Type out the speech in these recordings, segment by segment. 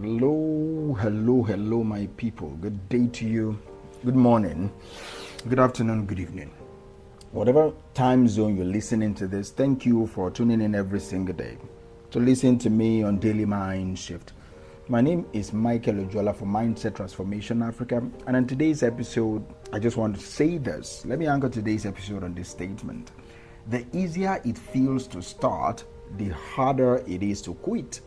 Hello, my people. Good day to you. Good morning, good afternoon, good evening. Whatever time zone you're listening to this, thank you for tuning in every single day to listen to me on Daily Mind Shift. My name is Michael Ojola for Mindset Transformation Africa, and in today's episode, I just want to say this. Let me anchor today's episode on this statement. The easier it feels to start, the harder it is to quit.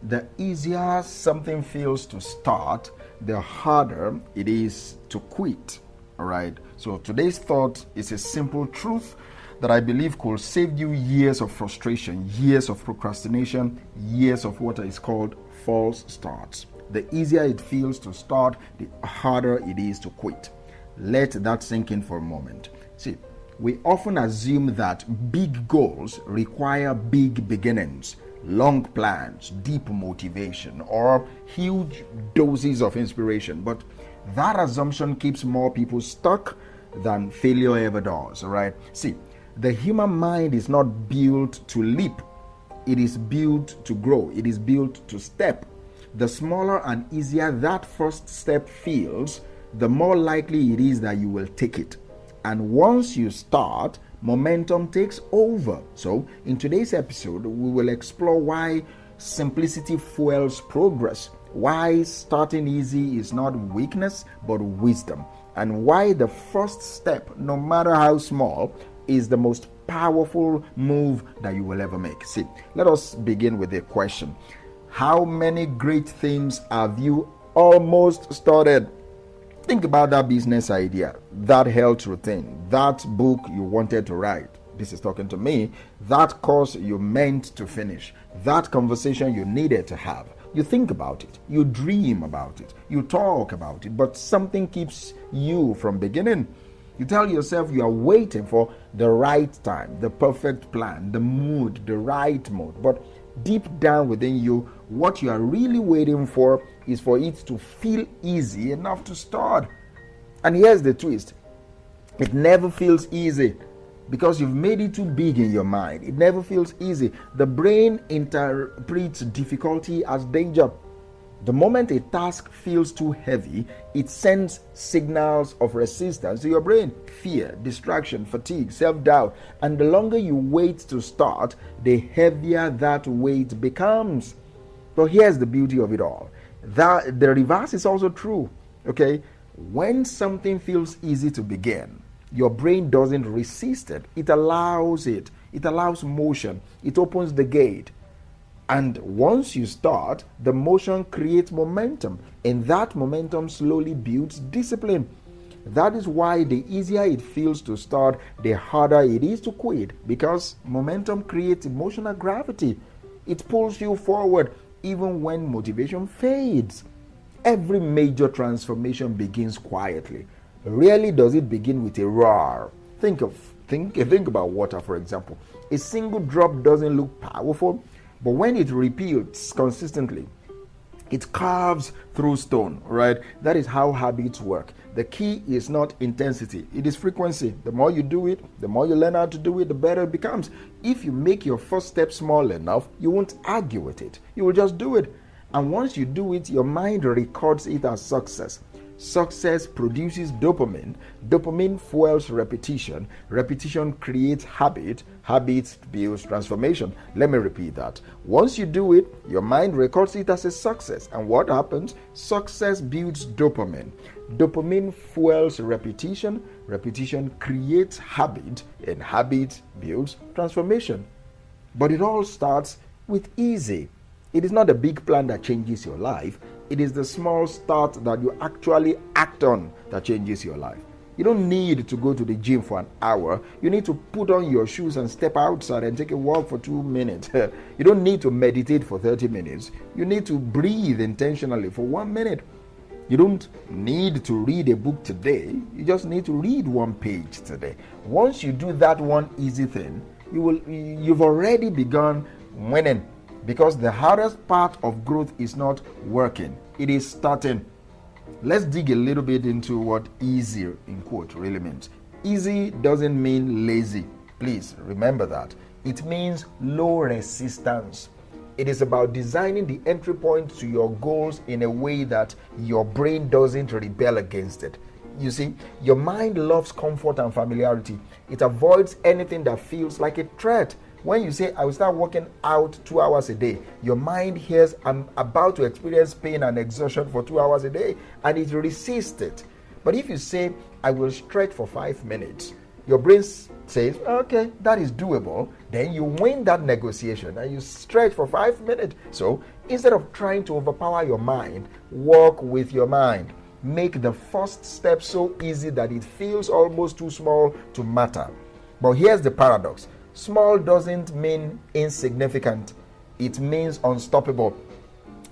The easier something feels to start, the harder it is to quit. All right. So today's thought is a simple truth that I believe could save you years of frustration, years of procrastination, years of what is called false starts. The easier it feels to start, the harder it is to quit. Let that sink in for a moment. See, we often assume that big goals require big beginnings, long plans, deep motivation, or huge doses of inspiration. But that assumption keeps more people stuck than failure ever does, all right? See, the human mind is not built to leap. It is built to grow. It is built to step. The smaller and easier that first step feels, the more likely it is that you will take it. And once you start, momentum takes over. So, in today's episode, we will explore why simplicity fuels progress, why starting easy is not weakness but wisdom, and why the first step, no matter how small, is the most powerful move that you will ever make. See, let us begin with a question. How many great things have you almost started? Think about that business idea, that health routine, that book you wanted to write. This is talking to me. That course you meant to finish, that conversation you needed to have. You think about it, you dream about it, you talk about it, but something keeps you from beginning. You tell yourself you are waiting for the right time, the perfect plan, the mood, the right mood. But deep down within you, what you are really waiting for is for it to feel easy enough to start. And here's the twist. It never feels easy because you've made it too big in your mind. It never feels easy. The brain interprets difficulty as danger. The moment a task feels too heavy, it sends signals of resistance to your brain. Fear, distraction, fatigue, self-doubt. And the longer you wait to start, the heavier that weight becomes. But here's the beauty of it all. That the reverse is also true. Okay? When something feels easy to begin, your brain doesn't resist it. It allows it. It allows motion. It opens the gate. And once you start, the motion creates momentum, and that momentum slowly builds discipline. That is why the easier it feels to start, the harder it is to quit, because momentum creates emotional gravity. It pulls you forward even when motivation fades. Every major transformation begins quietly. Rarely does it begin with a roar. Think about water, for example. A single drop doesn't look powerful, but when it repeats consistently, it carves through stone, right? That is how habits work. The key is not intensity, it is frequency. The more you do it, the more you learn how to do it, the better it becomes. If you make your first step small enough, you won't argue with it. You will just do it. And once you do it, your mind records it as success. Success produces dopamine. Dopamine fuels repetition. Repetition creates habit. Habit builds transformation. Let me repeat that. Once you do it, your mind records it as a success. And what happens? Success builds dopamine. Dopamine fuels repetition. Repetition creates habit. And habit builds transformation. But it all starts with easy. It is not a big plan that changes your life. It is the small start that you actually act on that changes your life. You don't need to go to the gym for an hour. You need to put on your shoes and step outside and take a walk for 2 minutes. You don't need to meditate for 30 minutes. You need to breathe intentionally for 1 minute. You don't need to read a book today. You just need to read 1 page today. Once you do that one easy thing, you've already begun winning. Because the hardest part of growth is not working, it is starting. Let's dig a little bit into what easy, in quote, really means. Easy doesn't mean lazy. Please remember that. It means low resistance. It is about designing the entry point to your goals in a way that your brain doesn't rebel against it. You see, your mind loves comfort and familiarity. It avoids anything that feels like a threat. When you say, I will start working out 2 hours a day, your mind hears, I'm about to experience pain and exhaustion for 2 hours a day, and it resists it. But if you say, I will stretch for 5 minutes, your brain says, okay, that is doable. Then you win that negotiation and you stretch for 5 minutes. So instead of trying to overpower your mind, walk with your mind. Make the first step so easy that it feels almost too small to matter. But here's the paradox. Small doesn't mean insignificant. It means unstoppable.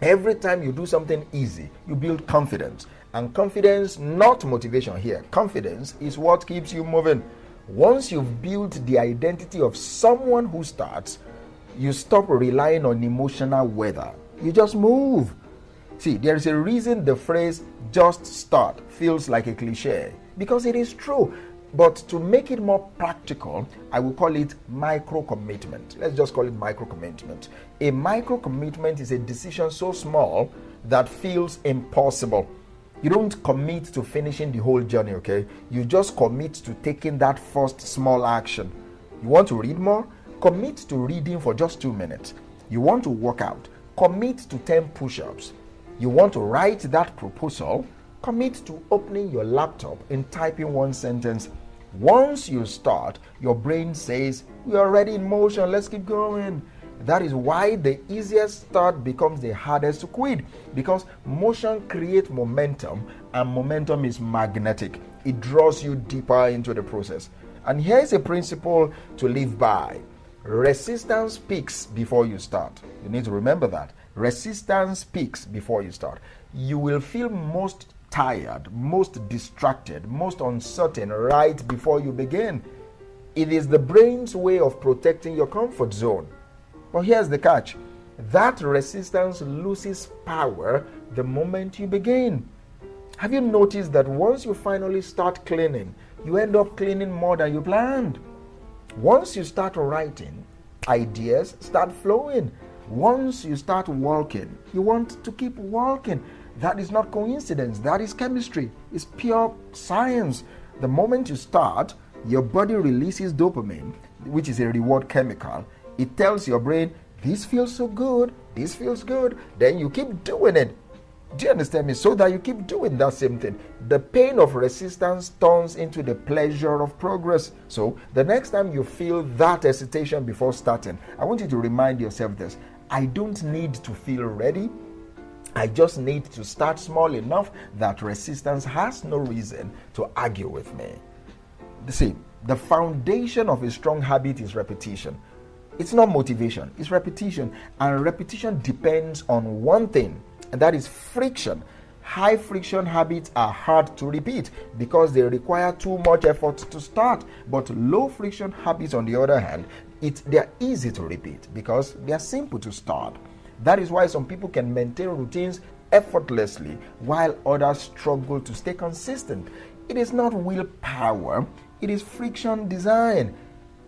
Every time you do something easy, you build confidence. And confidence, not motivation here. Confidence is what keeps you moving. Once you've built the identity of someone who starts, you stop relying on emotional weather. You just move. See, there is a reason the phrase just start feels like a cliche, because it is true. But to make it more practical, I will call it micro commitment. Let's just call it micro commitment. A micro commitment is a decision so small that feels impossible. You don't commit to finishing the whole journey, okay? You just commit to taking that first small action. You want to read more? Commit to reading for just 2 minutes. You want to work out? Commit to 10 push-ups. You want to write that proposal? Commit to opening your laptop and typing 1 sentence. Once you start, your brain says, we are already in motion, let's keep going. That is why the easiest start becomes the hardest to quit, because motion creates momentum, and momentum is magnetic. It draws you deeper into the process. And here's a principle to live by. Resistance peaks before you start. You need to remember that. Resistance peaks before you start. You will feel most tired, most distracted, most uncertain right before you begin. It is the brain's way of protecting your comfort zone. But here's the catch. That resistance loses power the moment you begin. Have you noticed that once you finally start cleaning, you end up cleaning more than you planned? Once you start writing, ideas start flowing. Once you start walking, you want to keep walking. That is not coincidence. That is chemistry. It's pure science. The moment you start, your body releases dopamine, which is a reward chemical. It tells your brain, this feels so good, this feels good. Then you keep doing it. Do you understand me? So that you keep doing that same thing. The pain of resistance turns into the pleasure of progress. So the next time you feel that hesitation before starting, I want you to remind yourself this. I don't need to feel ready. I just need to start small enough that resistance has no reason to argue with me. See, the foundation of a strong habit is repetition. It's not motivation, it's repetition. And repetition depends on one thing, and that is friction. High friction habits are hard to repeat because they require too much effort to start. But low friction habits, on the other hand, they're easy to repeat because they are simple to start. That is why some people can maintain routines effortlessly while others struggle to stay consistent. It is not willpower, it is friction design.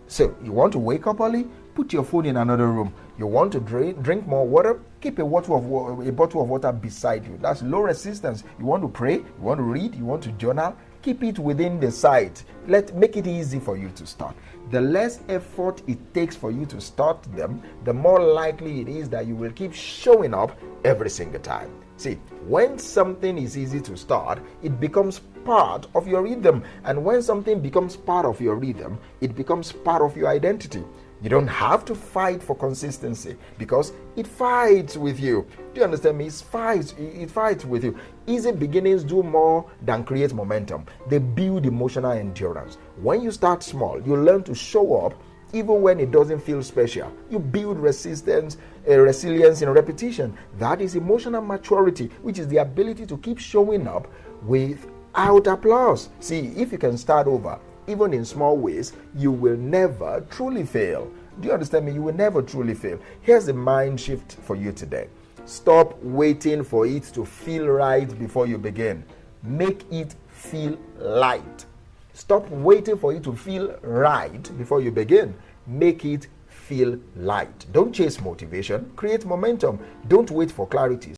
So you want to wake up early? Put your phone in another room. You want to drink more water? Keep a bottle of water beside you. That's low resistance. You want to pray? You want to read? You want to journal? Keep it within the sight. Make it easy for you to start. The less effort it takes for you to start them, the more likely it is that you will keep showing up every single time. See, when something is easy to start, it becomes part of your rhythm. And when something becomes part of your rhythm, it becomes part of your identity. You don't have to fight for consistency because it fights with you. Do you understand me? It fights with you. Easy beginnings do more than create momentum. They build emotional endurance. When you start small, you learn to show up even when it doesn't feel special. You build resilience in repetition. That is emotional maturity, which is the ability to keep showing up without applause. See, if you can start over, even in small ways, you will never truly fail. Do you understand me? You will never truly fail. Here's a mind shift for you today. Stop waiting for it to feel right before you begin. Make it feel light. Stop waiting for it to feel right before you begin. Make it feel light. Don't chase motivation, create momentum. Don't wait for clarity.